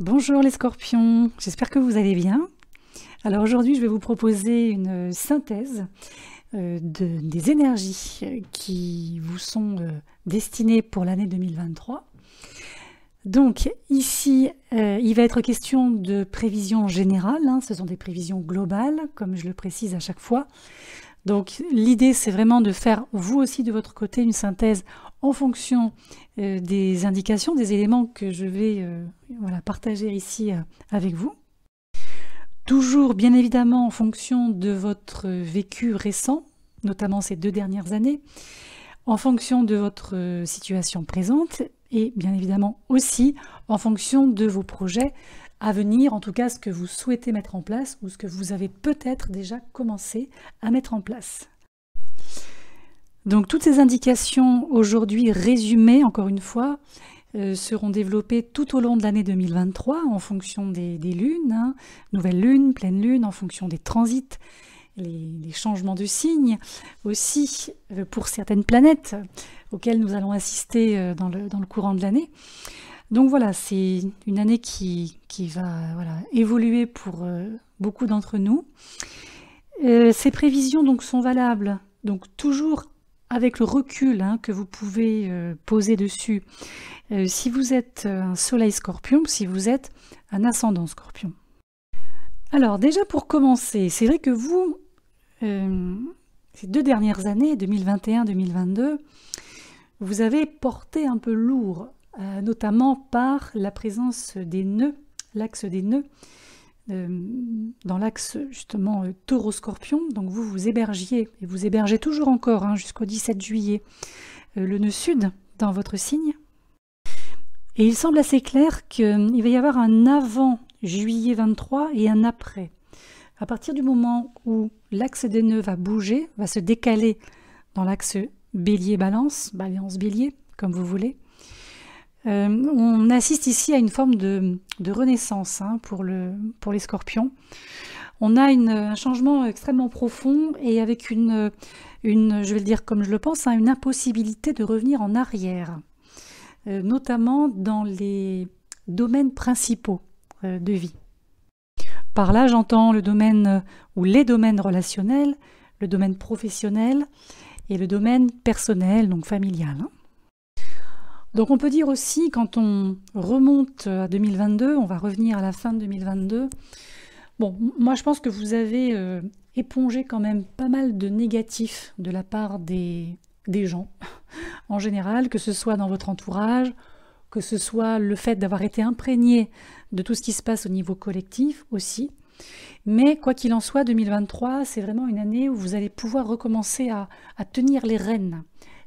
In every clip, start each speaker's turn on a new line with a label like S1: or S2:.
S1: Bonjour les scorpions, j'espère que vous allez bien. Alors aujourd'hui je vais vous proposer une synthèse des énergies qui vous sont destinées pour l'année 2023. Donc ici il va être question de prévisions générales, ce sont des prévisions globales comme je le précise à chaque fois. Donc l'idée c'est vraiment de faire vous aussi de votre côté une synthèse en fonction des indications, des éléments que je vais partager ici avec vous. Toujours bien évidemment en fonction de votre vécu récent, notamment ces 2 dernières années, en fonction de votre situation présente et bien évidemment aussi en fonction de vos projets à venir, en tout cas ce que vous souhaitez mettre en place ou ce que vous avez peut-être déjà commencé à mettre en place. Donc toutes ces indications aujourd'hui résumées, encore une fois, seront développées tout au long de l'année 2023 en fonction des lunes, nouvelle lune, pleine lune, en fonction des transits, les changements de signes, aussi pour certaines planètes auxquelles nous allons assister dans le courant de l'année. Donc voilà, c'est une année qui va évoluer pour beaucoup d'entre nous. Ces prévisions donc sont valables, donc toujours avec le recul que vous pouvez poser dessus. Si vous êtes un soleil scorpion, si vous êtes un ascendant scorpion. Alors déjà pour commencer, c'est vrai que vous, ces 2 dernières années, 2021-2022, vous avez porté un peu lourd, notamment par la présence des nœuds, l'axe des nœuds, dans l'axe justement taureau-scorpion. Donc vous hébergiez, et vous hébergez toujours encore jusqu'au 17 juillet, le nœud sud dans votre signe. Et il semble assez clair qu'il va y avoir un avant juillet 23 et un après. À partir du moment où l'axe des nœuds va bouger, va se décaler dans l'axe bélier-balance, balance-bélier, comme vous voulez, on assiste ici à une forme de renaissance pour les scorpions. On a un changement extrêmement profond et avec une, je vais le dire comme je le pense, une impossibilité de revenir en arrière, notamment dans les domaines principaux de vie. Par là, j'entends le domaine ou les domaines relationnels, le domaine professionnel et le domaine personnel, donc familial. Donc on peut dire aussi, quand on remonte à 2022, on va revenir à la fin de 2022, bon, moi je pense que vous avez épongé quand même pas mal de négatifs de la part des gens, en général, que ce soit dans votre entourage, que ce soit le fait d'avoir été imprégné de tout ce qui se passe au niveau collectif aussi. Mais quoi qu'il en soit, 2023, c'est vraiment une année où vous allez pouvoir recommencer à tenir les rênes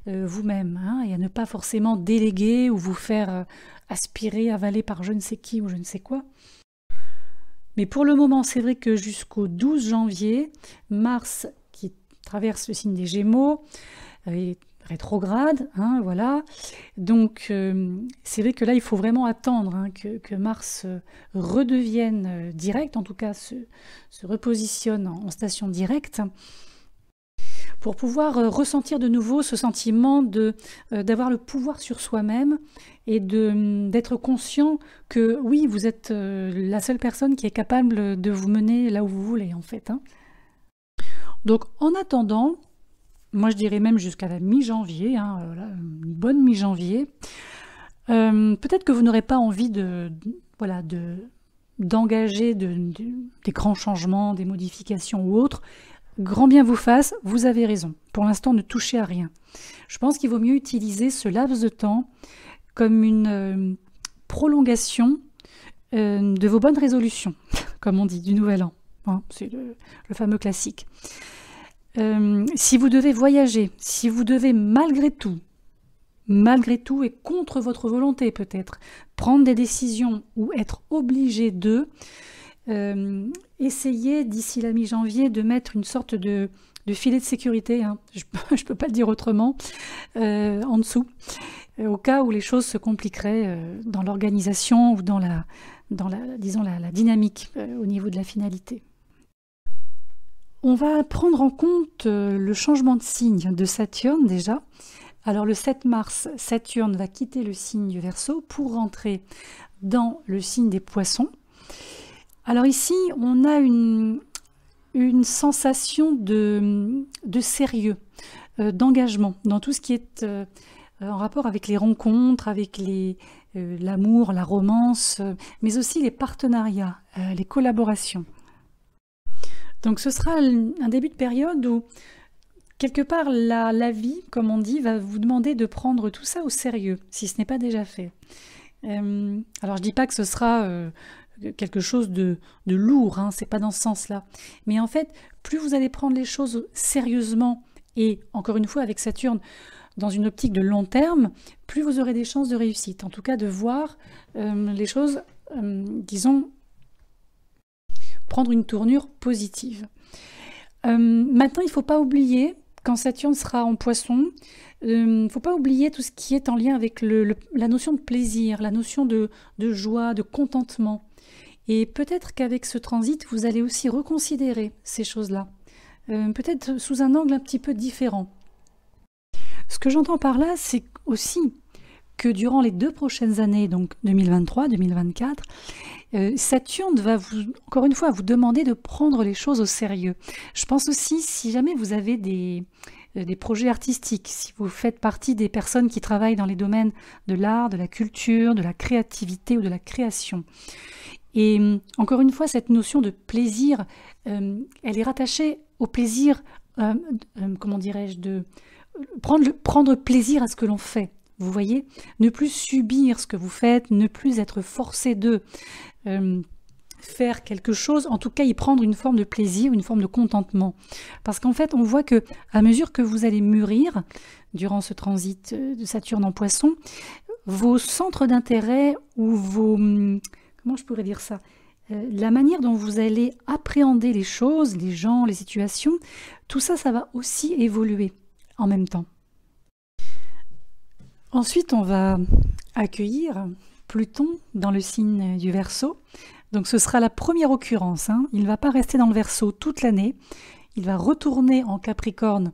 S1: vous-même, et à ne pas forcément déléguer ou vous faire aspirer, avaler par je ne sais qui ou je ne sais quoi. Mais pour le moment, c'est vrai que jusqu'au 12 janvier, Mars, qui traverse le signe des Gémeaux, est rétrograde, voilà. Donc c'est vrai que là, il faut vraiment attendre que Mars redevienne direct, en tout cas se repositionne en station directe, pour pouvoir ressentir de nouveau ce sentiment d'avoir le pouvoir sur soi-même et d'être conscient que oui, vous êtes la seule personne qui est capable de vous mener là où vous voulez en fait. Donc en attendant, moi je dirais même jusqu'à la mi-janvier, une bonne mi-janvier, peut-être que vous n'aurez pas envie d'engager des grands changements, des modifications ou autres. Grand bien vous fasse, vous avez raison. Pour l'instant, ne touchez à rien. Je pense qu'il vaut mieux utiliser ce laps de temps comme une prolongation de vos bonnes résolutions, comme on dit, du nouvel an. C'est le fameux classique. Si vous devez voyager, si vous devez malgré tout et contre votre volonté peut-être, prendre des décisions ou être obligé de... essayez d'ici la mi-janvier de mettre une sorte de filet de sécurité, je ne peux pas le dire autrement, en dessous, au cas où les choses se compliqueraient dans l'organisation ou dans la dynamique au niveau de la finalité. On va prendre en compte le changement de signe de Saturne déjà, Alors le 7 mars, Saturne va quitter le signe du Verseau pour rentrer dans le signe des Poissons. Alors ici, on a une sensation de sérieux, d'engagement dans tout ce qui est en rapport avec les rencontres, avec l'amour, la romance, mais aussi les partenariats, les collaborations. Donc ce sera un début de période où, quelque part, la vie, comme on dit, va vous demander de prendre tout ça au sérieux, si ce n'est pas déjà fait. Alors je dis pas que ce sera quelque chose de lourd, hein, c'est pas dans ce sens-là. Mais en fait, plus vous allez prendre les choses sérieusement, et encore une fois avec Saturne, dans une optique de long terme, plus vous aurez des chances de réussite. En tout cas, de voir les choses, disons, prendre une tournure positive. Maintenant, il ne faut pas oublier, quand Saturne sera en Poisson, il ne faut pas oublier tout ce qui est en lien avec la notion de plaisir, la notion de joie, de contentement. Et peut-être qu'avec ce transit, vous allez aussi reconsidérer ces choses-là, peut-être sous un angle un petit peu différent. Ce que j'entends par là, c'est aussi que durant les 2 prochaines années, donc 2023-2024, Saturne va encore une fois vous demander de prendre les choses au sérieux. Je pense aussi, si jamais vous avez des projets artistiques, si vous faites partie des personnes qui travaillent dans les domaines de l'art, de la culture, de la créativité ou de la création. Et encore une fois, cette notion de plaisir, elle est rattachée au plaisir, comment dirais-je, de prendre plaisir à ce que l'on fait. Vous voyez, ne plus subir ce que vous faites, ne plus être forcé de faire quelque chose, en tout cas y prendre une forme de plaisir, une forme de contentement. Parce qu'en fait, on voit que à mesure que vous allez mûrir, durant ce transit de Saturne en Poisson, vos centres d'intérêt ou vos... comment je pourrais dire ça ? La manière dont vous allez appréhender les choses, les gens, les situations, tout ça, ça va aussi évoluer en même temps. Ensuite, on va accueillir Pluton dans le signe du Verseau. Donc ce sera la première occurrence, hein. Il ne va pas rester dans le Verseau toute l'année. Il va retourner en Capricorne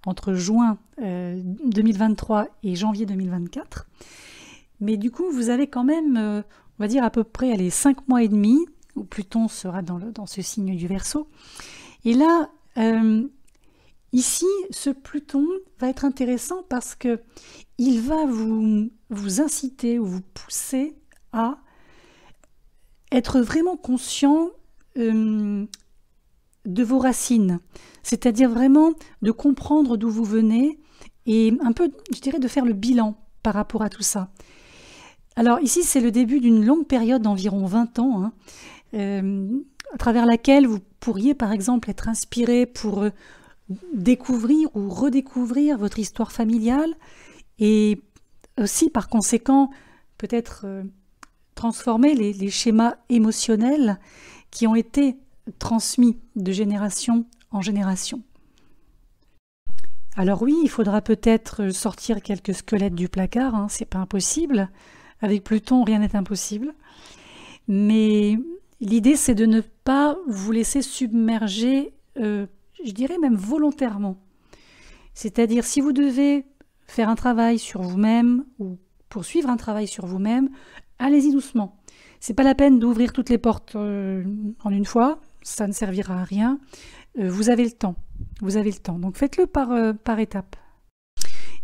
S1: entre juin 2023 et janvier 2024. Mais du coup, vous avez quand même, on va dire à peu près 5 mois et demi, où Pluton sera dans ce signe du Verseau. Et là, ici, ce Pluton va être intéressant parce que il va vous inciter ou vous pousser à être vraiment conscient de vos racines, c'est-à-dire vraiment de comprendre d'où vous venez et un peu, je dirais, de faire le bilan par rapport à tout ça. Alors ici, c'est le début d'une longue période d'environ 20 ans, hein, à travers laquelle vous pourriez par exemple être inspiré pour découvrir ou redécouvrir votre histoire familiale et aussi par conséquent peut-être transformer les schémas émotionnels qui ont été transmis de génération en génération. Alors oui, il faudra peut-être sortir quelques squelettes du placard, hein, c'est pas impossible. Avec Pluton, rien n'est impossible. Mais l'idée, c'est de ne pas vous laisser submerger, je dirais même volontairement. C'est-à-dire, si vous devez faire un travail sur vous-même ou poursuivre un travail sur vous-même, allez-y doucement. C'est pas la peine d'ouvrir toutes les portes en une fois, ça ne servira à rien. Vous avez le temps, donc faites-le par étapes.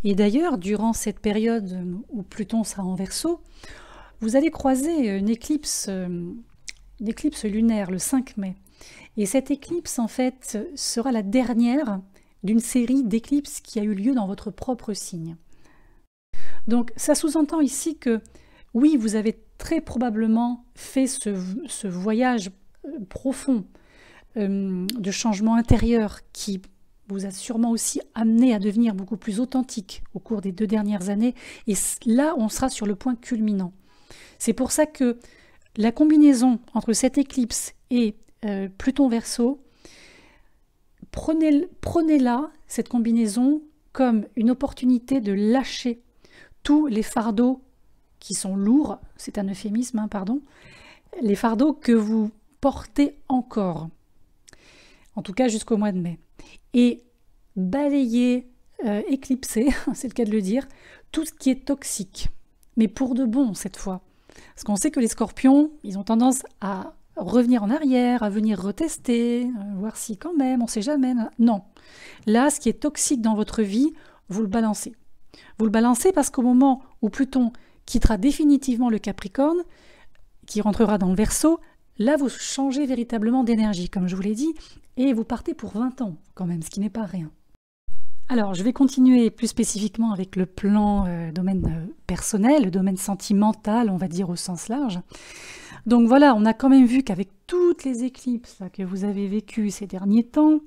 S1: Et d'ailleurs, durant cette période où Pluton sera en Verseau, vous allez croiser une éclipse lunaire le 5 mai. Et cette éclipse, en fait, sera la dernière d'une série d'éclipses qui a eu lieu dans votre propre signe. Donc, ça sous-entend ici que, oui, vous avez très probablement fait ce voyage profond de changement intérieur qui vous a sûrement aussi amené à devenir beaucoup plus authentique au cours des 2 dernières années. Et là, on sera sur le point culminant. C'est pour ça que la combinaison entre cette éclipse et Pluton Verseau, prenez-la, cette combinaison, comme une opportunité de lâcher tous les fardeaux qui sont lourds, c'est un euphémisme, hein, pardon, les fardeaux que vous portez encore, en tout cas jusqu'au mois de mai. Et balayer, éclipser, c'est le cas de le dire, tout ce qui est toxique. Mais pour de bon cette fois. Parce qu'on sait que les scorpions, ils ont tendance à revenir en arrière, à venir retester, voir si quand même, on ne sait jamais. Non. Là, ce qui est toxique dans votre vie, vous le balancez. Vous le balancez parce qu'au moment où Pluton quittera définitivement le Capricorne, qui rentrera dans le Verseau, là, vous changez véritablement d'énergie, comme je vous l'ai dit, et vous partez pour 20 ans quand même, ce qui n'est pas rien. Alors, je vais continuer plus spécifiquement avec le plan domaine personnel, le domaine sentimental, on va dire au sens large. Donc voilà, on a quand même vu qu'avec toutes les éclipses là, que vous avez vécues ces derniers temps,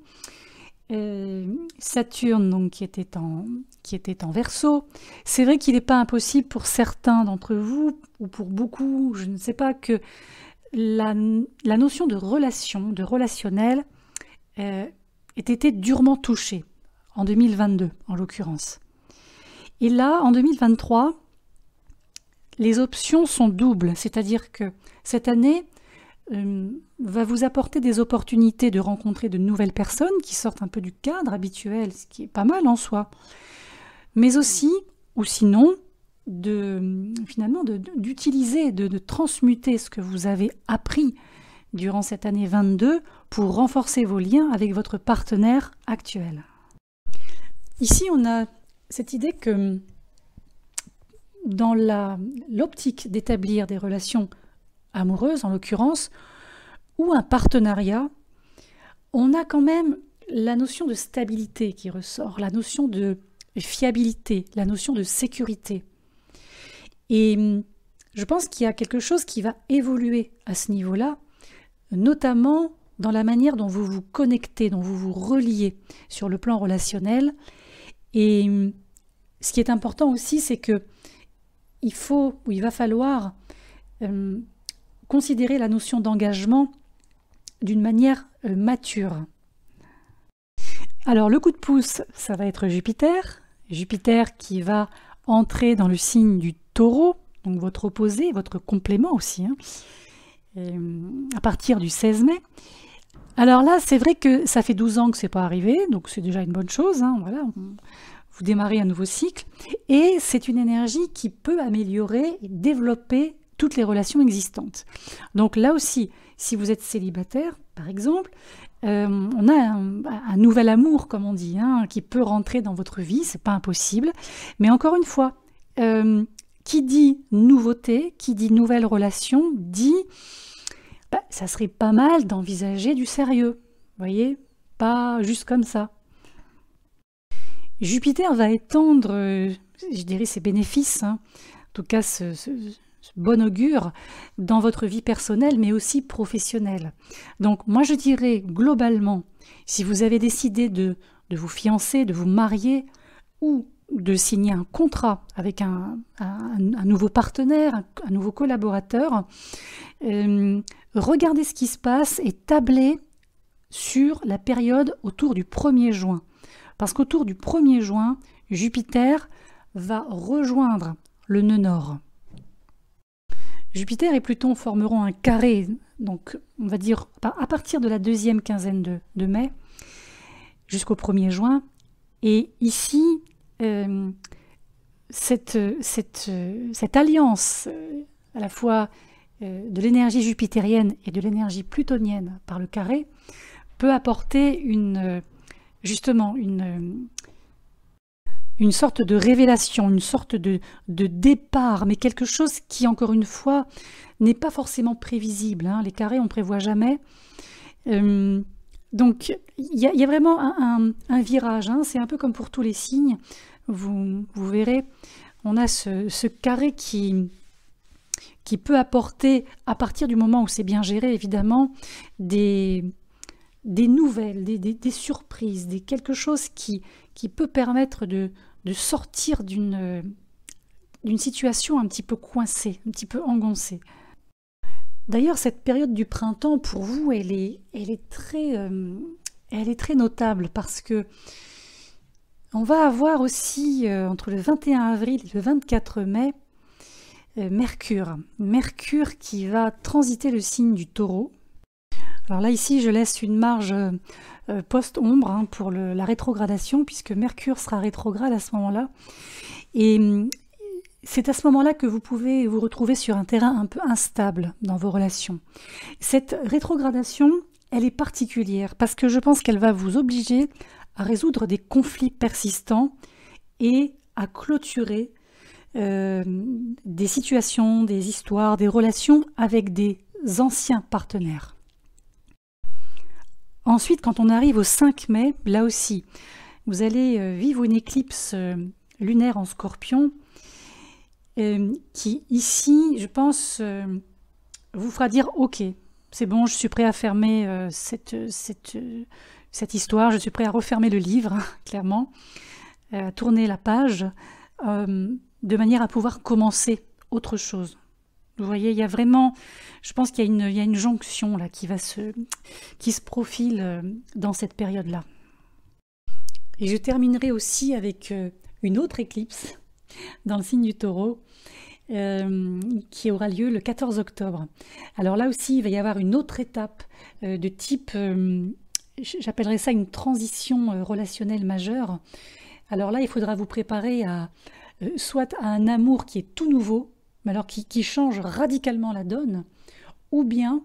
S1: Saturne donc, qui était en Verseau, c'est vrai qu'il n'est pas impossible pour certains d'entre vous, ou pour beaucoup, je ne sais pas, que la notion de relation, de relationnel, ait été durement touchée. En 2022, en l'occurrence. Et là, en 2023, les options sont doubles, c'est-à-dire que cette année va vous apporter des opportunités de rencontrer de nouvelles personnes qui sortent un peu du cadre habituel, ce qui est pas mal en soi, mais aussi, ou sinon, d'utiliser, de transmuter ce que vous avez appris durant cette année 22 pour renforcer vos liens avec votre partenaire actuel. Ici, on a cette idée que dans l'optique d'établir des relations amoureuses, en l'occurrence, ou un partenariat, on a quand même la notion de stabilité qui ressort, la notion de fiabilité, la notion de sécurité. Et je pense qu'il y a quelque chose qui va évoluer à ce niveau-là, notamment dans la manière dont vous vous connectez, dont vous vous reliez sur le plan relationnel. Et ce qui est important aussi, c'est que il va falloir considérer la notion d'engagement d'une manière mature. Alors le coup de pouce, ça va être Jupiter. Jupiter qui va entrer dans le signe du Taureau, donc votre opposé, votre complément aussi, à partir du 16 mai. Alors là, c'est vrai que ça fait 12 ans que ce n'est pas arrivé, donc c'est déjà une bonne chose. Voilà, vous démarrez un nouveau cycle. Et c'est une énergie qui peut améliorer et développer toutes les relations existantes. Donc là aussi, si vous êtes célibataire, par exemple, on a un nouvel amour, comme on dit, qui peut rentrer dans votre vie, c'est pas impossible. Mais encore une fois, qui dit nouveauté, qui dit nouvelle relation, dit... ça serait pas mal d'envisager du sérieux, vous voyez, pas juste comme ça. Jupiter va étendre, je dirais, ses bénéfices, en tout cas ce bon augure, dans votre vie personnelle, mais aussi professionnelle. Donc moi je dirais globalement, si vous avez décidé de vous fiancer, de vous marier, ou de signer un contrat avec un nouveau partenaire, un nouveau collaborateur, regardez ce qui se passe et tablez sur la période autour du 1er juin. Parce qu'autour du 1er juin, Jupiter va rejoindre le nœud nord. Jupiter et Pluton formeront un carré, donc on va dire à partir de la deuxième quinzaine de mai jusqu'au 1er juin. Et ici, cette alliance à la fois de l'énergie jupitérienne et de l'énergie plutonienne par le carré peut apporter justement une sorte de révélation, une sorte de départ, mais quelque chose qui, encore une fois, n'est pas forcément prévisible. Les carrés, on ne prévoit jamais. Donc, il y a vraiment un virage. C'est un peu comme pour tous les signes. Vous verrez, on a ce carré qui peut apporter, à partir du moment où c'est bien géré, évidemment, des nouvelles, des surprises, quelque chose qui peut permettre de sortir d'une situation un petit peu coincée, un petit peu engoncée. D'ailleurs, cette période du printemps, pour vous, elle est très notable parce que on va avoir aussi, entre le 21 avril et le 24 mai, Mercure qui va transiter le signe du Taureau. Alors là, ici, je laisse une marge post-ombre hein, pour la rétrogradation, puisque Mercure sera rétrograde à ce moment-là. Et c'est à ce moment-là que vous pouvez vous retrouver sur un terrain un peu instable dans vos relations. Cette rétrogradation, elle est particulière parce que je pense qu'elle va vous obliger à résoudre des conflits persistants et à clôturer des situations, des histoires, des relations avec des anciens partenaires. Ensuite, quand on arrive au 5 mai, là aussi, vous allez vivre une éclipse lunaire en Scorpion qui, ici, je pense, vous fera dire « Ok, c'est bon, je suis prêt à fermer cette histoire, je suis prêt à refermer le livre, hein, clairement, à tourner la page, de manière à pouvoir commencer autre chose. » Vous voyez, il y a vraiment, je pense qu'il y a une jonction là qui se profile dans cette période-là. Et je terminerai aussi avec une autre éclipse dans le signe du Taureau qui aura lieu le 14 octobre. Alors là aussi, il va y avoir une autre étape de type, j'appellerais ça une transition relationnelle majeure. Alors là, il faudra vous préparer à soit à un amour qui est tout nouveau, mais alors qui change radicalement la donne, ou bien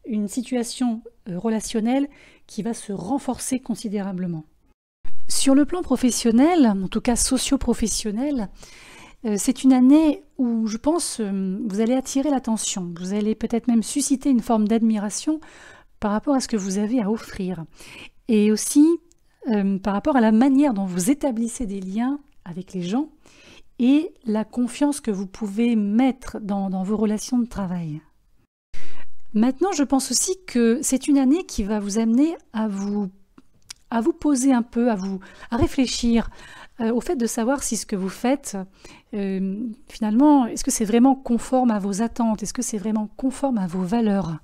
S1: une situation relationnelle qui va se renforcer considérablement. Sur le plan professionnel, en tout cas socio-professionnel, c'est une année où je pense vous allez attirer l'attention, vous allez peut-être même susciter une forme d'admiration par rapport à ce que vous avez à offrir, et aussi par rapport à la manière dont vous établissez des liens avec les gens, et la confiance que vous pouvez mettre dans vos relations de travail. Maintenant, je pense aussi que c'est une année qui va vous amener à vous poser un peu, à réfléchir au fait de savoir si ce que vous faites, finalement, est-ce que c'est vraiment conforme à vos attentes, est-ce que c'est vraiment conforme à vos valeurs?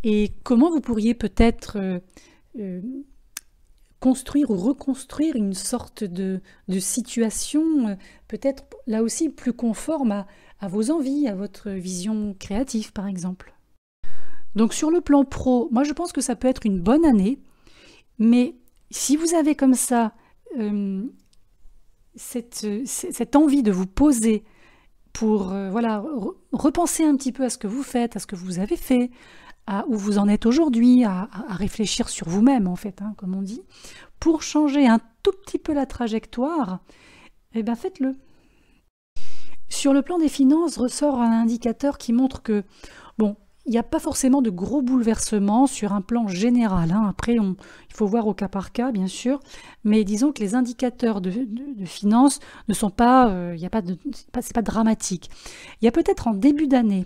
S1: Et comment vous pourriez peut-être construire ou reconstruire une sorte de situation peut-être là aussi plus conforme à vos envies, à votre vision créative par exemple. Donc sur le plan pro, moi je pense que ça peut être une bonne année, mais si vous avez comme ça cette envie de vous poser pour voilà, repenser un petit peu à ce que vous faites, à ce que vous avez fait, à où vous en êtes aujourd'hui, à réfléchir sur vous-même en fait, hein, comme on dit, pour changer un tout petit peu la trajectoire, eh bien faites-le. Sur le plan des finances, ressort un indicateur qui montre que, bon, il n'y a pas forcément de gros bouleversements sur un plan général, hein. Après, il faut voir au cas par cas, bien sûr, mais disons que les indicateurs de finances ne sont pas, c'est pas dramatique. Il y a peut-être en début d'année,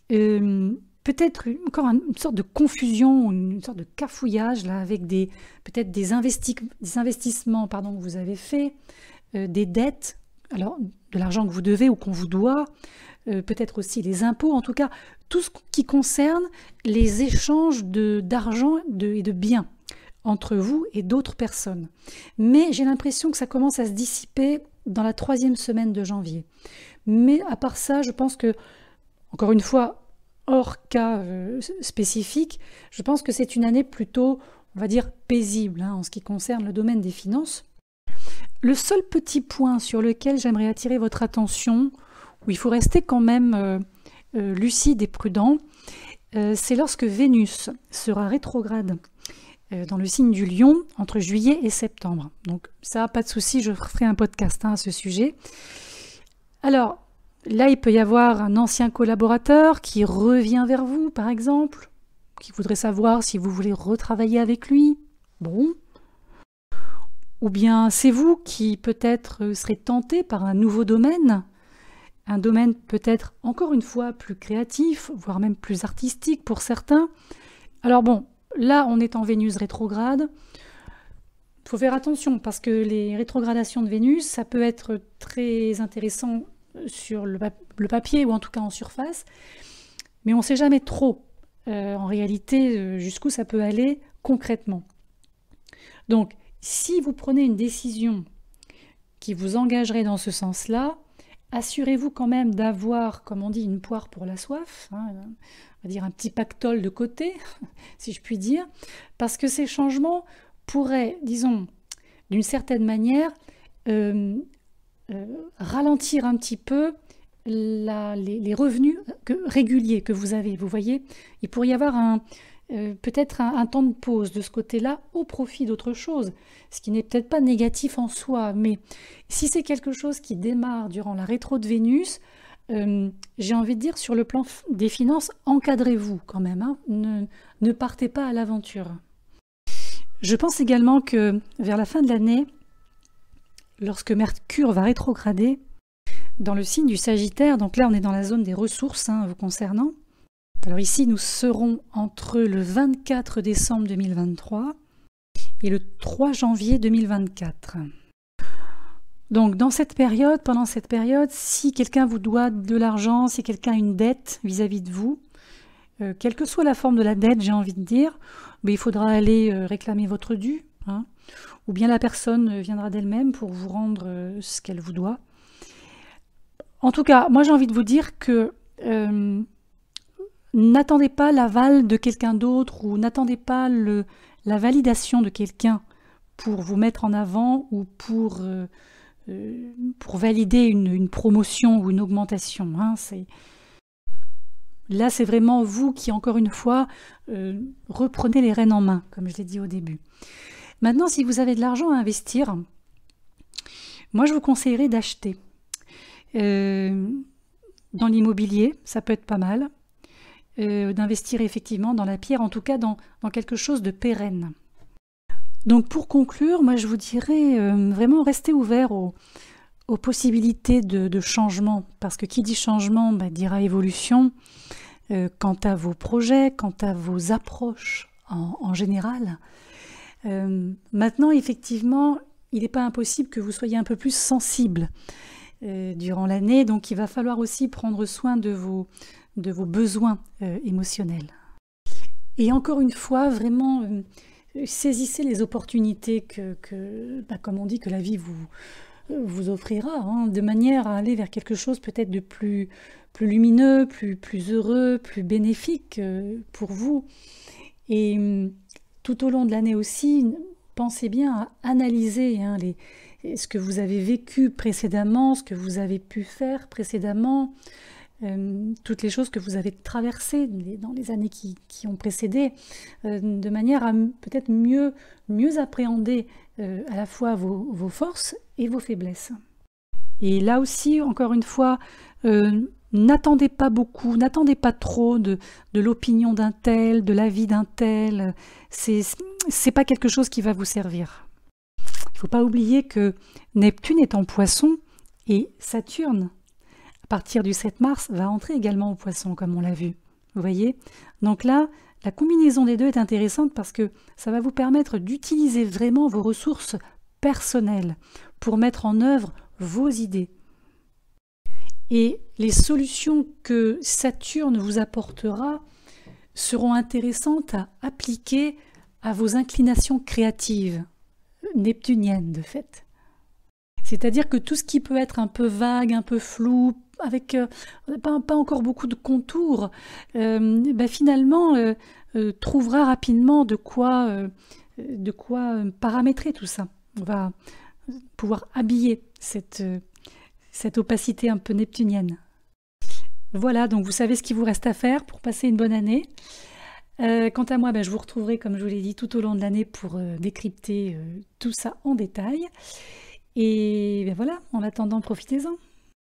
S1: peut-être encore une sorte de confusion, une sorte de cafouillage là, avec peut-être des investissements pardon, que vous avez faits, des dettes, alors de l'argent que vous devez ou qu'on vous doit, peut-être aussi les impôts, en tout cas tout ce qui concerne les échanges d'argent et de biens entre vous et d'autres personnes. Mais j'ai l'impression que ça commence à se dissiper dans la 3e semaine de janvier. Mais à part ça, je pense que, encore une fois, hors cas spécifique, je pense que c'est une année plutôt, on va dire, paisible hein, en ce qui concerne le domaine des finances. Le seul petit point sur lequel j'aimerais attirer votre attention, où il faut rester quand même lucide et prudent, c'est lorsque Vénus sera rétrograde dans le signe du Lion entre juillet et septembre. Donc ça, pas de souci, je ferai un podcast hein, à ce sujet. Alors, là, il peut y avoir un ancien collaborateur qui revient vers vous, par exemple, qui voudrait savoir si vous voulez retravailler avec lui. Bon. Ou bien c'est vous qui peut-être serez tenté par un nouveau domaine, un domaine peut-être encore une fois plus créatif, voire même plus artistique pour certains. Alors bon, là on est en Vénus rétrograde. Il faut faire attention parce que les rétrogradations de Vénus, ça peut être très intéressant sur le papier ou en tout cas en surface, mais on ne sait jamais trop en réalité jusqu'où ça peut aller concrètement. Donc si vous prenez une décision qui vous engagerait dans ce sens-là, assurez-vous quand même d'avoir, comme on dit, une poire pour la soif, hein, on va dire un petit pactole de côté, si je puis dire, parce que ces changements pourraient, disons, d'une certaine manière, ralentir un petit peu les revenus réguliers que vous avez. Vous voyez, il pourrait y avoir peut-être un temps de pause de ce côté-là au profit d'autre chose, ce qui n'est peut-être pas négatif en soi, mais si c'est quelque chose qui démarre durant la rétro de Vénus, j'ai envie de dire, sur le plan des finances, encadrez-vous quand même, hein, ne partez pas à l'aventure. Je pense également que vers la fin de l'année, lorsque Mercure va rétrograder dans le signe du Sagittaire, donc là on est dans la zone des ressources hein, vous concernant. Alors ici nous serons entre le 24 décembre 2023 et le 3 janvier 2024. Donc dans cette période, pendant cette période, si quelqu'un vous doit de l'argent, si quelqu'un a une dette vis-à-vis de vous, quelle que soit la forme de la dette, j'ai envie de dire, mais il faudra aller réclamer votre dû, hein, ou bien la personne viendra d'elle-même pour vous rendre ce qu'elle vous doit. En tout cas, moi j'ai envie de vous dire que n'attendez pas l'aval de quelqu'un d'autre ou n'attendez pas la validation de quelqu'un pour vous mettre en avant ou pour valider une promotion ou une augmentation. Hein, là, c'est vraiment vous qui, encore une fois, reprenez les rênes en main, comme je l'ai dit au début. Maintenant, si vous avez de l'argent à investir, moi, je vous conseillerais d'acheter. Dans l'immobilier, ça peut être pas mal. D'investir effectivement dans la pierre, en tout cas dans quelque chose de pérenne. Donc pour conclure, moi je vous dirais vraiment restez ouvert aux possibilités de changement, parce que qui dit changement dira évolution quant à vos projets, quant à vos approches en général. Maintenant, effectivement, il n'est pas impossible que vous soyez un peu plus sensible durant l'année, donc il va falloir aussi prendre soin de vos besoins émotionnels. Et encore une fois, vraiment, saisissez les opportunités comme on dit, que la vie vous offrira, hein, de manière à aller vers quelque chose peut-être de plus lumineux, plus heureux, plus bénéfique pour vous. Et tout au long de l'année aussi, pensez bien à analyser hein, ce que vous avez vécu précédemment, ce que vous avez pu faire précédemment, toutes les choses que vous avez traversées dans les années qui ont précédé, de manière à peut-être mieux appréhender à la fois vos forces et vos faiblesses. Et là aussi, encore une fois, n'attendez pas beaucoup, n'attendez pas trop de l'opinion d'un tel, de l'avis d'un tel. C'est pas quelque chose qui va vous servir. Il ne faut pas oublier que Neptune est en Poisson et Saturne, à partir du 7 mars, va entrer également au Poisson, comme on l'a vu. Vous voyez? Donc là, la combinaison des deux est intéressante parce que ça va vous permettre d'utiliser vraiment vos ressources personnelles pour mettre en œuvre vos idées. Et les solutions que Saturne vous apportera seront intéressantes à appliquer à vos inclinations créatives, neptuniennes de fait. C'est-à-dire que tout ce qui peut être un peu vague, un peu flou, avec pas encore beaucoup de contours, finalement trouvera rapidement de quoi paramétrer tout ça. On va pouvoir habiller cette opacité un peu neptunienne. Voilà, donc vous savez ce qu'il vous reste à faire pour passer une bonne année. Quant à moi, je vous retrouverai, comme je vous l'ai dit, tout au long de l'année pour décrypter tout ça en détail. Et voilà, en attendant, profitez-en.